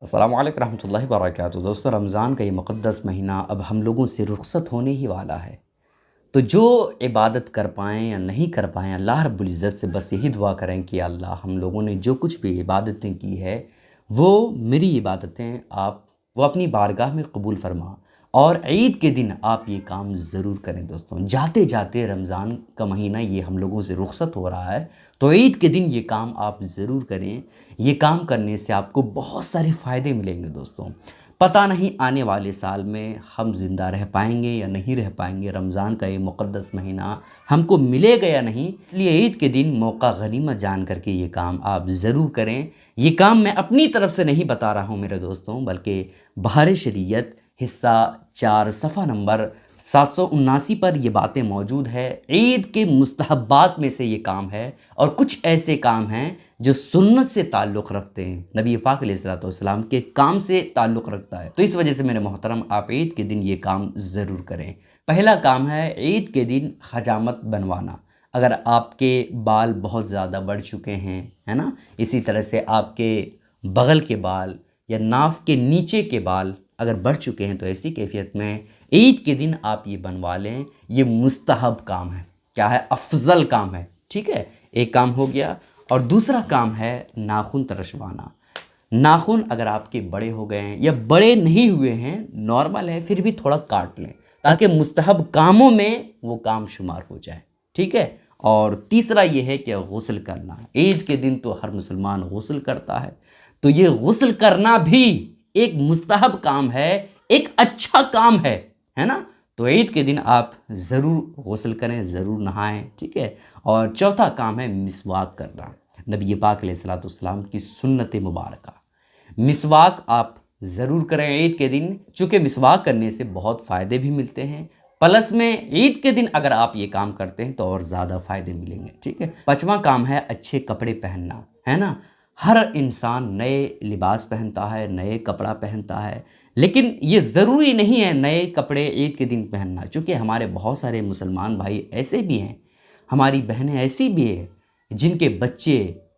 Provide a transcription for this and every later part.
अस्सलामु अलैकुम रहमतुल्लाहि वबरकातुहू। दोस्तों, रमज़ान का ये मुक़द्दस महीना अब हम लोगों से रुख़्सत होने ही वाला है। तो जो इबादत कर पाएँ या नहीं कर पाएँ, अल्लाह रब्बुल इज़्ज़त से बस यही दुआ करें कि अल्लाह, हम लोगों ने जो कुछ भी इबादतें की है, वो मेरी इबादतें आप वो अपनी बारगाह में कबूल फ़रमा। और ईद के दिन आप ये काम ज़रूर करें दोस्तों। जाते-जाते रमज़ान का महीना ये हम लोगों से रुख़्सत हो रहा है, तो ईद के दिन ये काम आप ज़रूर करें। ये काम करने से आपको बहुत सारे फ़ायदे मिलेंगे दोस्तों। पता नहीं आने वाले साल में हम ज़िंदा रह पाएँगे या नहीं रह पाएँगे, रमज़ान का ये मुक़द्दस महीना हमको मिलेगा या नहीं। इसलिए ईद के दिन मौका गनीमत जान कर के ये काम आप ज़रूर करें। ये काम मैं अपनी तरफ से नहीं बता रहा हूँ मेरे दोस्तों, बल्कि बहार शरीयत हिस्सा 4 सफ़ा नंबर 779 पर ये बातें मौजूद है। ईद के मुस्तहब्बात में से ये काम है और कुछ ऐसे काम हैं जो सुन्नत से ताल्लुक़ रखते हैं, नबी पाक अलैहिस्सलातु वस्सलाम के काम से ताल्लुक़ रखता है। तो इस वजह से मेरे मोहतरम, आप ईद के दिन ये काम ज़रूर करें। पहला काम है ईद के दिन हजामत बनवाना। अगर आपके बाल बहुत ज़्यादा बढ़ चुके हैं, है ना, इसी तरह से आपके बगल के बाल या नाफ के नीचे के बाल अगर बढ़ चुके हैं, तो ऐसी कैफ़ियत में ईद के दिन आप ये बनवा लें। ये मुस्तहब काम है, क्या है, अफ़ज़ल काम है। ठीक है, एक काम हो गया। और दूसरा काम है नाखून तरशवाना। नाखून अगर आपके बड़े हो गए हैं या बड़े नहीं हुए हैं, नॉर्मल है, फिर भी थोड़ा काट लें ताकि मुस्तहब कामों में वो काम शुमार हो जाए। ठीक है। और तीसरा ये है कि गुस्ल करना। ईद के दिन तो हर मुसलमान गुस्ल करता है, तो ये गुस्ल करना भी एक मुस्तहब काम है, एक अच्छा काम है ना। तो ईद के दिन आप ज़रूर गुस्ल करें, ज़रूर नहाएं। ठीक है। और चौथा काम है मिसवाक करना। नबी पाक अलैहिस्सलातु वस्सलाम की सुन्नत मुबारका, मिसवाक आप ज़रूर करें ईद के दिन, चूँकि मिसवाक करने से बहुत फ़ायदे भी मिलते हैं। प्लस में ईद के दिन अगर आप ये काम करते हैं तो और ज़्यादा फ़ायदे मिलेंगे। ठीक है। पाँचवा काम है अच्छे कपड़े पहनना, है ना। हर इंसान नए लिबास पहनता है, नए कपड़ा पहनता है, लेकिन ये ज़रूरी नहीं है नए कपड़े ईद के दिन पहनना, चूँकि हमारे बहुत सारे मुसलमान भाई ऐसे भी हैं, हमारी बहनें ऐसी भी हैं जिनके बच्चे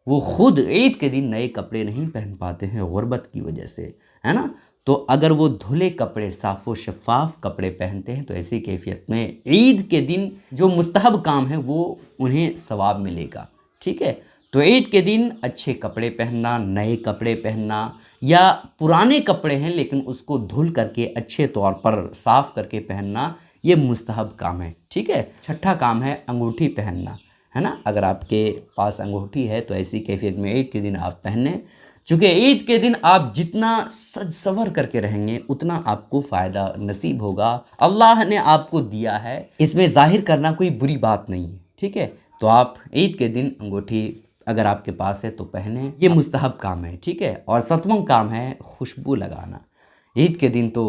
वो ख़ुद ईद के दिन नए कपड़े नहीं पहन पाते हैं गुर्बत की वजह से, है ना। तो अगर वो धुले कपड़े, साफ़ व शफ़ाफ़ कपड़े पहनते हैं, तो ऐसी कैफ़ियत में ईद के दिन जो मुस्तहब काम है वो उन्हें सवाब मिलेगा। ठीक है। तो ईद के दिन अच्छे कपड़े पहनना, नए कपड़े पहनना, या पुराने कपड़े हैं लेकिन उसको धुल करके अच्छे तौर पर साफ़ करके पहनना, ये मुस्तहब काम है। ठीक है। छठा काम है अंगूठी पहनना, है ना। अगर आपके पास अंगूठी है तो ऐसी कैफ़ियत में ईद के दिन आप पहनें, चूँकि ईद के दिन आप जितना सज सवर करके रहेंगे उतना आपको फ़ायदा नसीब होगा। अल्लाह ने आपको दिया है, इसमें ज़ाहिर करना कोई बुरी बात नहीं है। ठीक है। तो आप ईद के दिन अंगूठी अगर आपके पास है तो पहने, ये मुस्तहब काम है। ठीक है। और सातवां काम है खुशबू लगाना। ईद के दिन तो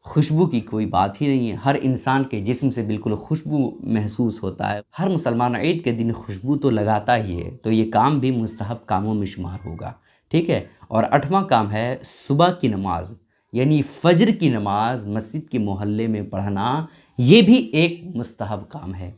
खुशबू की कोई बात ही नहीं है, हर इंसान के जिस्म से बिल्कुल खुशबू महसूस होता है। हर मुसलमान ईद के दिन खुशबू तो लगाता ही है, तो ये काम भी मुस्तहब कामों में शुमार होगा। ठीक है। और आठवां काम है सुबह की नमाज, यानी फ़जर की नमाज मस्जिद के मोहल्ले में पढ़ना, ये भी एक मुस्तहब काम है।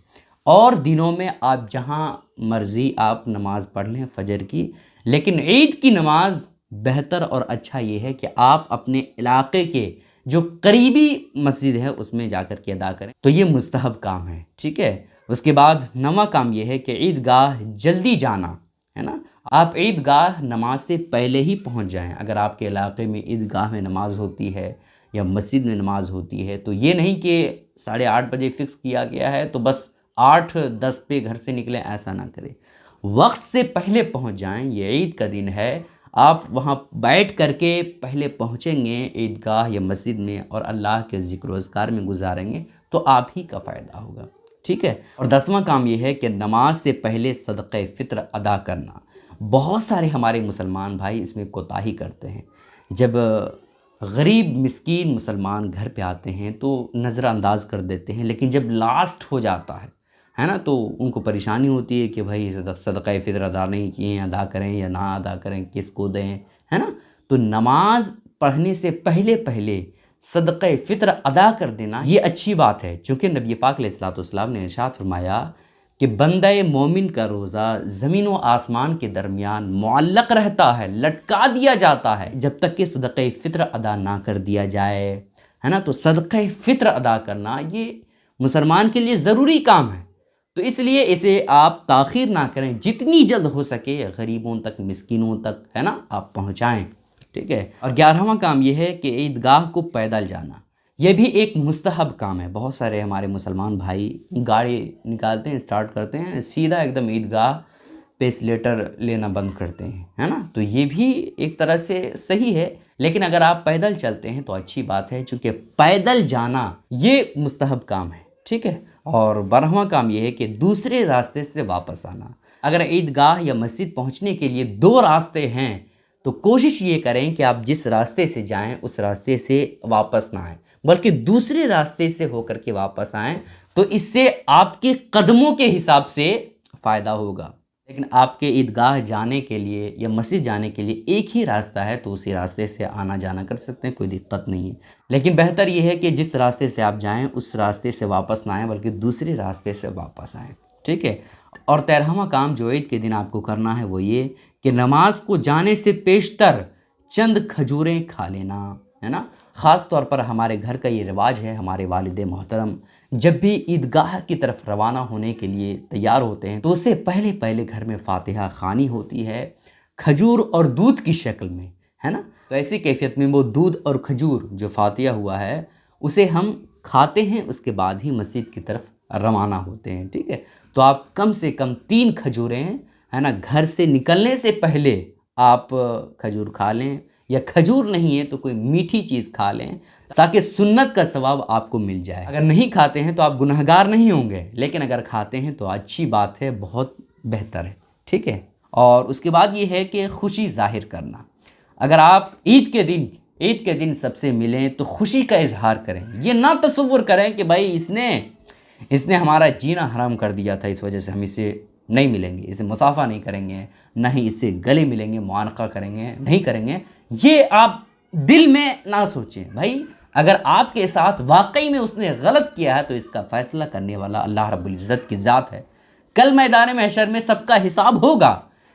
और दिनों में आप जहाँ मर्ज़ी आप नमाज़ पढ़ लें फ़जर की, लेकिन ईद की नमाज बेहतर और अच्छा ये है कि आप अपने इलाके के जो करीबी मस्जिद है उसमें जाकर के अदा करें, तो ये मुस्तहब काम है। ठीक है। उसके बाद 9वां काम ये है कि ईदगाह जल्दी जाना, है ना। आप ईदगाह नमाज से पहले ही पहुंच जाएं। अगर आपके इलाके में ईदगाह में नमाज होती है या मस्जिद में नमाज होती है, तो ये नहीं कि 8:30 बजे फ़िक्स किया गया है तो बस 8:10 पे घर से निकलें, ऐसा ना करें। वक्त से पहले पहुंच जाएं। ये ईद का दिन है, आप वहां बैठ करके पहले पहुंचेंगे ईदगाह या मस्जिद में और अल्लाह के ज़िक्र वज़कार में गुजारेंगे, तो आप ही का फ़ायदा होगा। ठीक है। और 10वां काम ये है कि नमाज से पहले सदक़े फ़ित्र अदा करना। बहुत सारे हमारे मुसलमान भाई इसमें कोताही करते हैं। जब गरीब मिस्कीन मुसलमान घर पे आते हैं तो नज़रअंदाज कर देते हैं, लेकिन जब लास्ट हो जाता है ना, तो उनको परेशानी होती है कि भाई सदक़ा फ़ित्र अदा नहीं किए हैं, अदा करें या ना अदा करें, किसको दें, है ना। तो नमाज पढ़ने से पहले पहले सदक़ा फ़ित्र अदा कर देना ये अच्छी बात है, चूँकि नबी पाक अलैहिस्सलातु वस्सलाम ने इरशाद फरमाया कि बंदे मोमिन का रोज़ा ज़मीन व आसमान के दरमियान मुअल्लक़ रहता है, लटका दिया जाता है जब तक कि सदक़े फ़ित्र अदा ना कर दिया जाए, है ना। तो सदक़े फ़ित्र अदा करना ये मुसलमान के लिए ज़रूरी काम है, तो इसलिए इसे आप ताख़ीर ना करें, जितनी जल्द हो सके गरीबों तक, मिस्कीनों तक, है ना, आप पहुँचाएँ, ठीक है। और 11वां काम ये है कि ईदगाह को पैदल जाना, ये भी एक मुस्तहब काम है। बहुत सारे हमारे मुसलमान भाई गाड़ी निकालते हैं, स्टार्ट करते हैं, सीधा एकदम ईदगाह पे स्लेटर लेना बंद करते हैं, है ना। तो ये भी एक तरह से सही है, लेकिन अगर आप पैदल चलते हैं तो अच्छी बात है, क्योंकि पैदल जाना ये मुस्तहब काम है, ठीक है। और 12वां काम ये है कि दूसरे रास्ते से वापस आना। अगर ईदगाह या मस्जिद पहुंचने के लिए 2 रास्ते हैं तो कोशिश ये करें कि आप जिस रास्ते से जाएं उस रास्ते से वापस ना आएं, बल्कि दूसरे रास्ते से होकर के वापस आएं, तो इससे आपके कदमों के हिसाब से फ़ायदा होगा। लेकिन आपके ईदगाह जाने के लिए या मस्जिद जाने के लिए एक ही रास्ता है, तो उसी रास्ते से आना जाना कर सकते हैं, कोई दिक्कत नहीं है। लेकिन बेहतर ये है कि जिस रास्ते से आप जाएं उस रास्ते से वापस ना आएँ, बल्कि दूसरे रास्ते से वापस आएँ, ठीक है। और 13वां काम जो ईद के दिन आपको करना है वो ये कि नमाज को जाने से पेशतर चंद खजूरें खा लेना, है ना। ख़ास तौर पर हमारे घर का ये रिवाज है, हमारे वालिद मोहतरम जब भी ईदगाह की तरफ रवाना होने के लिए तैयार होते हैं तो उससे पहले पहले घर में फातिहा खानी होती है, खजूर और दूध की शक्ल में, है ना। तो ऐसी कैफियत में वो दूध और खजूर जो फातिहा हुआ है उसे हम खाते हैं, उसके बाद ही मस्जिद की तरफ रवाना होते हैं, ठीक है। तो आप कम से कम 3 खजूरें, है ना, घर से निकलने से पहले आप खजूर खा लें, या खजूर नहीं है तो कोई मीठी चीज़ खा लें, ताकि सुन्नत का सवाब आपको मिल जाए। अगर नहीं खाते हैं तो आप गुनहगार नहीं होंगे, लेकिन अगर खाते हैं तो अच्छी बात है, बहुत बेहतर है, ठीक है। और उसके बाद ये है कि खुशी जाहिर करना। अगर आप ईद के दिन सबसे मिलें तो खुशी का इजहार करें, ये ना तसव्वुर करें कि भाई इसने हमारा जीना हराम कर दिया था, इस वजह से हम इसे नहीं मिलेंगे, इसे मुसाफा नहीं करेंगे, ना ही इससे गले मिलेंगे, मुआनका करेंगे, नहीं करेंगे। ये आप दिल में ना सोचें। भाई अगर आपके साथ वाकई में उसने गलत किया है तो इसका फैसला करने वाला अल्लाह रब्बुल इज़्ज़त की ज़ात है। कल मैदान महशर में सबका हिसाब होगा,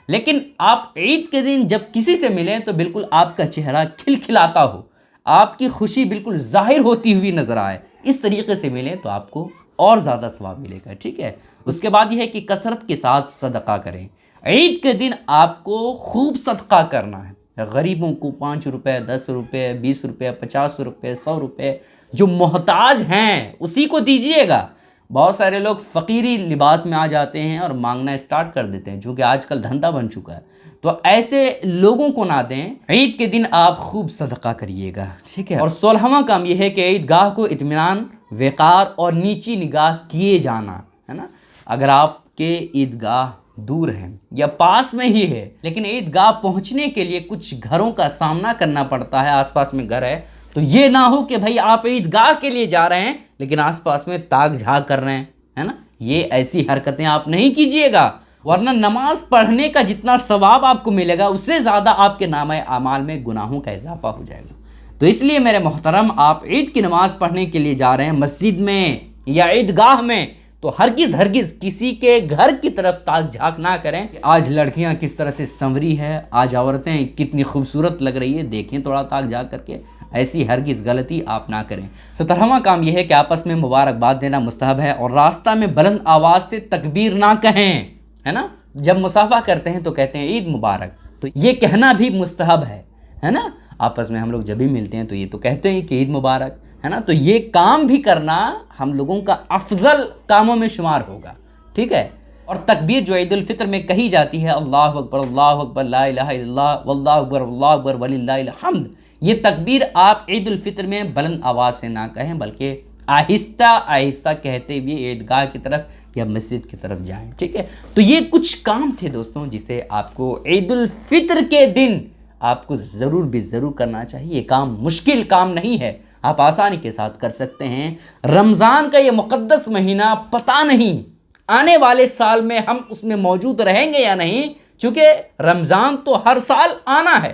लेकिन आप ईद के दिन जब किसी से मिलें तो बिल्कुल आपका चेहरा खिलखिलाता हो, आपकी खुशी बिल्कुल जाहिर होती हुई नज़र आए, इस तरीके से मिलें तो आपको और ज़्यादा सवाब मिलेगा, ठीक है। उसके बाद यह है कि कसरत के साथ सदका करें। ईद के दिन आपको खूब सदका करना है, गरीबों को 5 रुपये, 10 रुपये, 20 रुपये, 50 रुपये, 100 रुपये, जो मोहताज हैं उसी को दीजिएगा। बहुत सारे लोग फ़कीरी लिबास में आ जाते हैं और मांगना स्टार्ट कर देते हैं, जो कि आजकल धंधा बन चुका है, तो ऐसे लोगों को ना दें। ईद के दिन आप खूब सदका करिएगा, ठीक है। और 16वां काम यह है कि ईदगाह को इत्मीनान, वेकार और नीची निगाह किए जाना, है ना। अगर आपके ईदगाह दूर हैं या पास में ही है, लेकिन ईदगाह पहुंचने के लिए कुछ घरों का सामना करना पड़ता है, आसपास में घर है, तो ये ना हो कि भाई आप ईदगाह के लिए जा रहे हैं लेकिन आसपास में ताक झाक कर रहे हैं, है ना। ये ऐसी हरकतें आप नहीं कीजिएगा, वरना नमाज पढ़ने का जितना सवाब आपको मिलेगा उससे ज़्यादा आपके नामे आमाल में गुनाहों का इजाफा हो जाएगा। तो इसलिए मेरे मोहतरम, आप ईद की नमाज़ पढ़ने के लिए जा रहे हैं मस्जिद में या ईदगाह में, तो हरगिज़ किसी के घर की तरफ ताक झाक ना करें कि आज लड़कियां किस तरह से संवरी है, आज औरतें कितनी खूबसूरत लग रही है, देखें थोड़ा ताक झाक करके। ऐसी हरगिज़ गलती आप ना करें। 17वां काम यह है कि आपस में मुबारकबाद देना मुस्तहब है, और रास्ता में बुलंद आवाज़ से तकबीर ना कहें, है ना। जब मुसाफा करते हैं तो कहते हैं ईद मुबारक, तो ये कहना भी मुस्तहब है ना। आपस में हम लोग जब भी मिलते हैं तो ये तो कहते हैं कि ईद मुबारक, है ना। तो ये काम भी करना हम लोगों का अफजल कामों में शुमार होगा, ठीक है। और तकबीर जो ईद उल फितर में कही जाती है, अल्लाहु अकबर, ला इलाहा इल्लल्लाह, वल्लाहु अकबर, वलिल्लाहिल हम्द, ये तकबीर आप ईद उल फितर में बुलंद आवाज़ से ना कहें, बल्कि आहिस्ता आहिस्ता कहते हुए ईदगाह की तरफ या मस्जिद की तरफ जाएं, ठीक है। तो ये कुछ काम थे दोस्तों जिसे आपको ईद उल फितर के दिन आपको ज़रूर करना चाहिए। ये काम मुश्किल काम नहीं है, आप आसानी के साथ कर सकते हैं। रमज़ान का ये मुक़द्दस महीना, पता नहीं आने वाले साल में हम उसमें मौजूद रहेंगे या नहीं, क्योंकि रमज़ान तो हर साल आना है,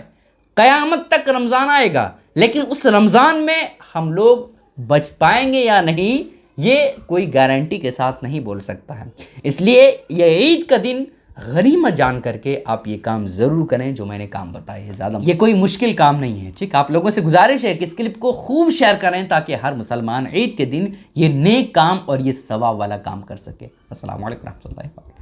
क़यामत तक रमज़ान आएगा, लेकिन उस रमज़ान में हम लोग बच पाएंगे या नहीं, ये कोई गारंटी के साथ नहीं बोल सकता है। इसलिए ये ईद का दिन गनीमत जान करके आप ये काम ज़रूर करें जो मैंने काम बताए हैं। ज़्यादा ये कोई मुश्किल काम नहीं है, ठीक। आप लोगों से गुजारिश है कि इस क्लिप को खूब शेयर करें ताकि हर मुसलमान ईद के दिन ये नेक काम और ये सवाब वाला काम कर सके। अस्सलाम वालेकुम रहमतुल्लाहि व बरकातहू।